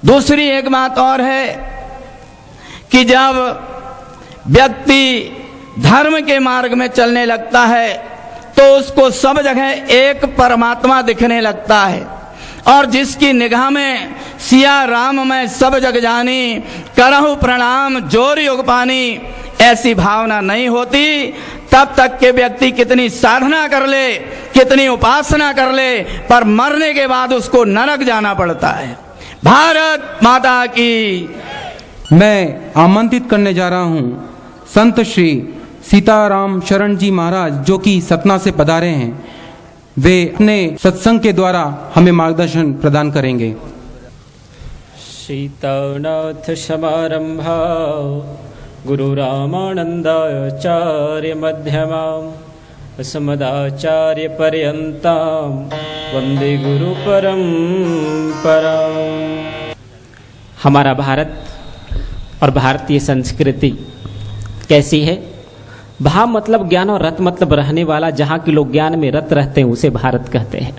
दूसरी एक बात और है कि जब व्यक्ति धर्म के मार्ग में चलने लगता है तो उसको सब जगह एक परमात्मा दिखने लगता है, और जिसकी निगाह में सिया राम मैं सब जग जानी, करहु प्रणाम जोर युग पानी, ऐसी भावना नहीं होती, तब तक के व्यक्ति कितनी साधना कर ले, कितनी उपासना कर ले, पर मरने के बाद उसको नरक जाना पड़ता है। भारत माता की। मैं आमंत्रित करने जा रहा हूँ संत श्री सीताराम शरण जी महाराज, जो कि सतना से पधारे हैं। वे अपने सत्संग के द्वारा हमें मार्गदर्शन प्रदान करेंगे। सीतानाथ समारंभा गुरु रामानंदाचार्य मध्यमाम् अस्मदाचार्य पर्यन्तां वंदे गुरु परंपराम्। हमारा भारत और भारतीय संस्कृति कैसी है? भा मतलब ज्ञान और रत मतलब रहने वाला। जहाँ के लोग ज्ञान में रत रहते हैं उसे भारत कहते हैं।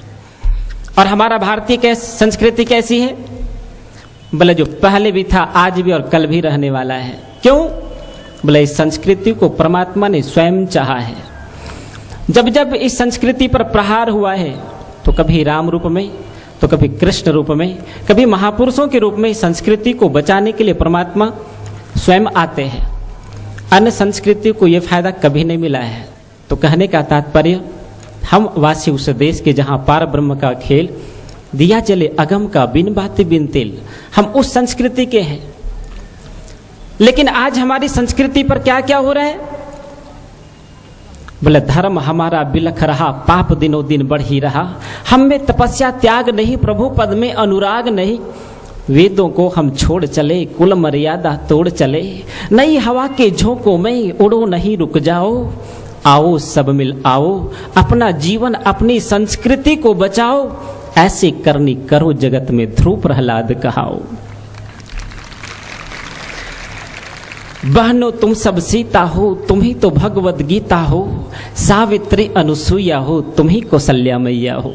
और हमारा भारतीय संस्कृति कैसी है? बोले जो पहले भी था, आज भी और कल भी रहने वाला है। क्यों? बोले इस संस्कृति को परमात्मा ने स्वयं चाहा है। जब जब इस संस्कृति पर प्रहार हुआ है तो कभी राम रूप में, तो कभी कृष्ण रूप में, कभी महापुरुषों के रूप में इस संस्कृति को बचाने के लिए परमात्मा स्वयं आते हैं। अन्य संस्कृति को यह फायदा कभी नहीं मिला है। तो कहने का तात्पर्य, हम वासी उस देश के जहां पार ब्रह्म का खेल, दिया जले अगम का बिन बात बिन तिल, हम उस संस्कृति के हैं। लेकिन आज हमारी संस्कृति पर क्या क्या हो रहा है? बोले धर्म हमारा बिलख रहा, पाप दिनों दिन बढ़ ही रहा, हम में तपस्या त्याग नहीं, प्रभु पद में अनुराग नहीं, वेदों को हम छोड़ चले, कुल मर्यादा तोड़ चले, नई हवा के झोंकों में उड़ो नहीं रुक जाओ, आओ सब मिल आओ, अपना जीवन अपनी संस्कृति को बचाओ, ऐसे करनी करो जगत में ध्रुव प्रहलाद कहाओ। बहनों तुम सब सीता हो, तुम ही तो भगवत गीता हो, सावित्री अनुसुईया हो, तुम ही कौशल्या मैया हो।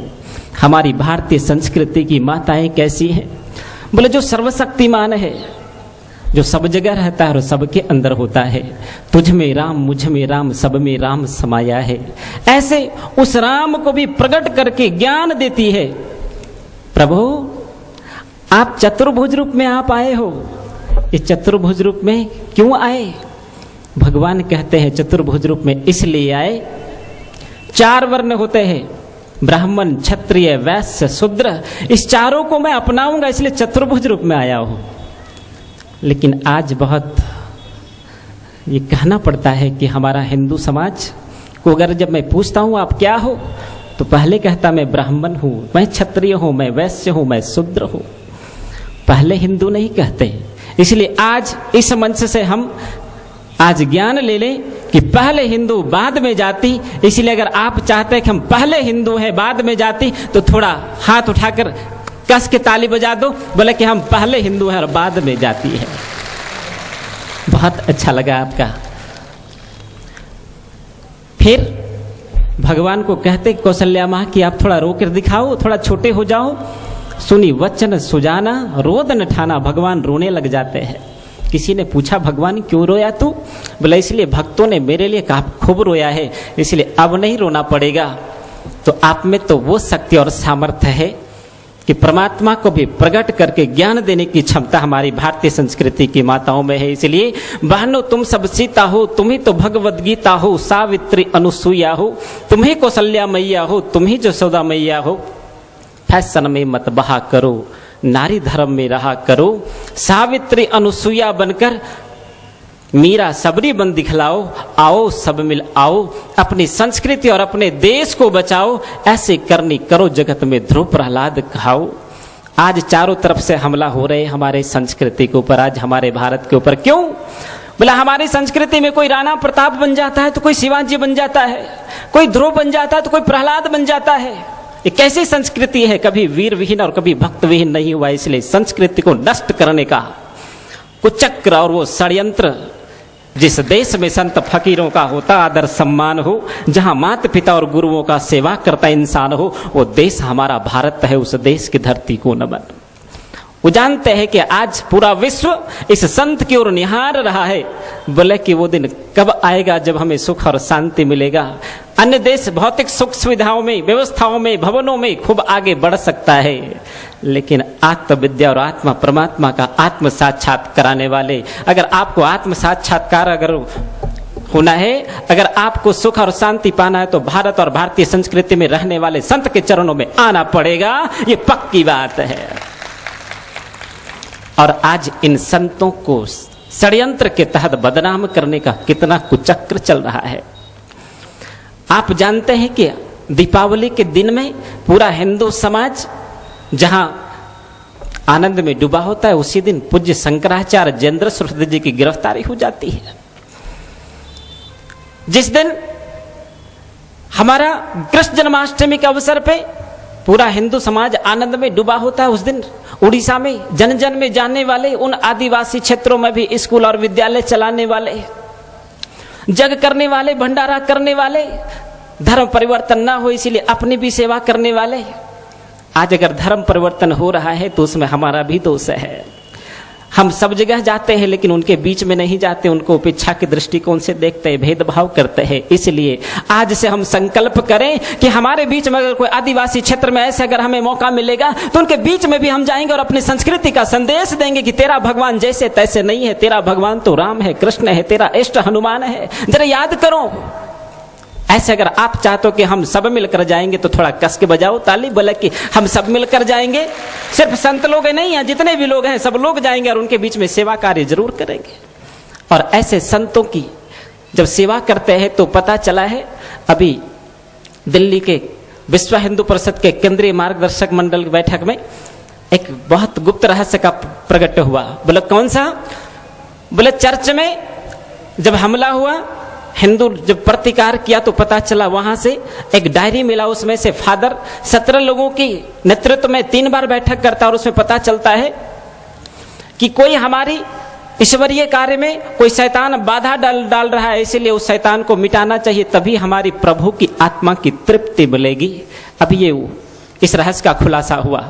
हमारी भारतीय संस्कृति की माताएं कैसी हैं? बोले जो सर्वशक्तिमान है, जो सब जगह रहता है और सबके अंदर होता है। तुझ में राम, मुझ में राम, सब में राम समाया है। ऐसे उस राम को भी प्रकट करके ज्ञान देती है। प्रभु आप चतुर्भुज रूप में आप आए हो। इस चतुर्भुज रूप में क्यों आए? भगवान कहते हैं चतुर्भुज रूप में इसलिए आए, 4 वर्ण होते हैं, ब्राह्मण, क्षत्रिय, वैश्य, शूद्र, इस चारों को मैं अपनाऊंगा, इसलिए चतुर्भुज रूप में आया हूं। लेकिन आज बहुत ये कहना पड़ता है कि हमारा हिंदू समाज को अगर जब मैं पूछता हूं आप क्या हो, तो पहले कहता मैं ब्राह्मण हूं, मैं क्षत्रिय हूं, मैं वैश्य हूं, मैं शूद्र हूं। पहले हिंदू नहीं कहते। इसलिए आज इस मंच से हम आज ज्ञान ले लें कि पहले हिंदू बाद में जाति। इसलिए अगर आप चाहते हैं कि हम पहले हिंदू हैं बाद में जाति, तो थोड़ा हाथ उठाकर कस के ताली बजा दो, बोले कि हम पहले हिंदू हैं और बाद में जाति है। बहुत अच्छा लगा आपका। फिर भगवान को कहते कौशल्या माँ कि आप थोड़ा रोकर दिखाओ, थोड़ा छोटे हो जाओ। सुनी वचन सुजाना, रोदन ठाना, भगवान रोने लग जाते हैं। किसी ने पूछा भगवान क्यों रोया तू? बोला इसलिए भक्तों ने मेरे लिए खूब रोया है, इसलिए अब नहीं रोना पड़ेगा। तो आप में तो वो शक्ति और सामर्थ्य है कि परमात्मा को भी प्रकट करके ज्ञान देने की क्षमता हमारी भारतीय संस्कृति की माताओं में है। इसलिए बहनों तुम सब सीता हो, तुम ही तो भगवत गीता हो, सावित्री अनुसुईया हो, तुम ही कौशल्या मैया हो, तुम ही यशोदा मैया हो। फैशन में मत बहा करो, नारी धर्म में रहा करो, सावित्री अनुसुईया बनकर मीरा सबरी बन दिखलाओ, आओ सब मिल आओ, अपनी संस्कृति और अपने देश को बचाओ, ऐसे करनी करो जगत में ध्रुव प्रहलाद कहाओ। आज चारों तरफ से हमला हो रहे हमारे संस्कृति के ऊपर, आज हमारे भारत के ऊपर। क्यों? बोला हमारी संस्कृति में कोई राणा प्रताप बन जाता है तो कोई शिवाजी बन जाता है, कोई ध्रुव बन जाता है तो कोई प्रहलाद बन जाता है। ये कैसी संस्कृति है? कभी वीर विहीन और कभी भक्त विहीन नहीं हुआ। इसलिए संस्कृति को नष्ट करने का कुचक्र और वो षड्यंत्र, जिस देश में संत फकीरों का होता आदर सम्मान हो, जहां माता पिता और गुरुओं का सेवा करता इंसान हो, वो देश हमारा भारत है। उस देश की धरती को नमन। वो जानते हैं कि आज पूरा विश्व इस संत की ओर निहार रहा है, बोले कि वो दिन कब आएगा जब हमें सुख और शांति मिलेगा। अन्य देश भौतिक सुख सुविधाओं में, व्यवस्थाओं में, भवनों में खूब आगे बढ़ सकता है, लेकिन आत्मविद्या और आत्मा परमात्मा का आत्म साक्षात कराने वाले, अगर आपको आत्म साक्षात्कार अगर होना है, अगर आपको सुख और शांति पाना है, तो भारत और भारतीय संस्कृति में रहने वाले संत के चरणों में आना पड़ेगा। ये पक्की बात है। और आज इन संतों को षड्यंत्र के तहत बदनाम करने का कितना कुचक्र चल रहा है। आप जानते हैं कि दीपावली के दिन में पूरा हिंदू समाज जहां आनंद में डूबा होता है, उसी दिन पूज्य शंकराचार्य जयेंद्र सरस्वती जी की गिरफ्तारी हो जाती है। जिस दिन हमारा कृष्ण जन्माष्टमी के अवसर पे पूरा हिंदू समाज आनंद में डूबा होता है, उस दिन उड़ीसा में जन जन में जाने वाले, उन आदिवासी क्षेत्रों में भी स्कूल और विद्यालय चलाने वाले, जग करने वाले, भंडारा करने वाले, धर्म परिवर्तन ना हो इसीलिए अपनी भी सेवा करने वाले, आज अगर धर्म परिवर्तन हो रहा है तो उसमें हमारा भी दोष है। हम सब जगह जाते हैं लेकिन उनके बीच में नहीं जाते, उनको उपेक्षा के दृष्टिकोण से देखते हैं, भेदभाव करते हैं। इसलिए आज से हम संकल्प करें कि हमारे बीच में अगर कोई आदिवासी क्षेत्र में ऐसे अगर हमें मौका मिलेगा तो उनके बीच में भी हम जाएंगे और अपनी संस्कृति का संदेश देंगे कि तेरा भगवान जैसे तैसे नहीं है, तेरा भगवान तो राम है, कृष्ण है, तेरा इष्ट हनुमान है, जरा याद करो। ऐसे अगर आप चाहते हो कि हम सब मिलकर जाएंगे तो थोड़ा कस के बजाओ ताली, बोले कि हम सब मिलकर जाएंगे। सिर्फ संत लोग नहीं हैं, जितने भी लोग हैं सब लोग जाएंगे और उनके बीच में सेवा कार्य जरूर करेंगे। और ऐसे संतों की जब सेवा करते हैं तो पता चला है, अभी दिल्ली के विश्व हिंदू परिषद के केंद्रीय मार्गदर्शक मंडल की बैठक में एक बहुत गुप्त रहस्य का प्रकट हुआ। बोले कौन सा? बोले चर्च में जब हमला हुआ, हिंदू जब प्रतिकार किया तो पता चला वहां से एक डायरी मिला, उसमें से फादर 17 लोगों की नेतृत्व में 3 बार बैठक करता और उसमें पता चलता है कि कोई हमारी ईश्वरीय कार्य में कोई शैतान बाधा डाल रहा है, इसीलिए उस शैतान को मिटाना चाहिए, तभी हमारी प्रभु की आत्मा की तृप्ति मिलेगी। अब ये इस रहस्य का खुलासा हुआ।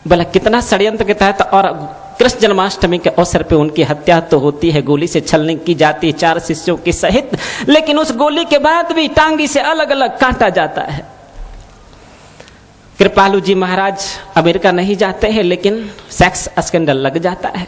बोला कितना षड्यंत्र के तहत, और कृष्ण जन्माष्टमी के अवसर पे उनकी हत्या तो होती है, गोली से छलनी की जाती है 4 शिष्यों के सहित, लेकिन उस गोली के बाद भी टांगी से अलग अलग काटा जाता है। कृपालु जी महाराज अमेरिका नहीं जाते हैं लेकिन सेक्स स्कैंडल लग जाता है।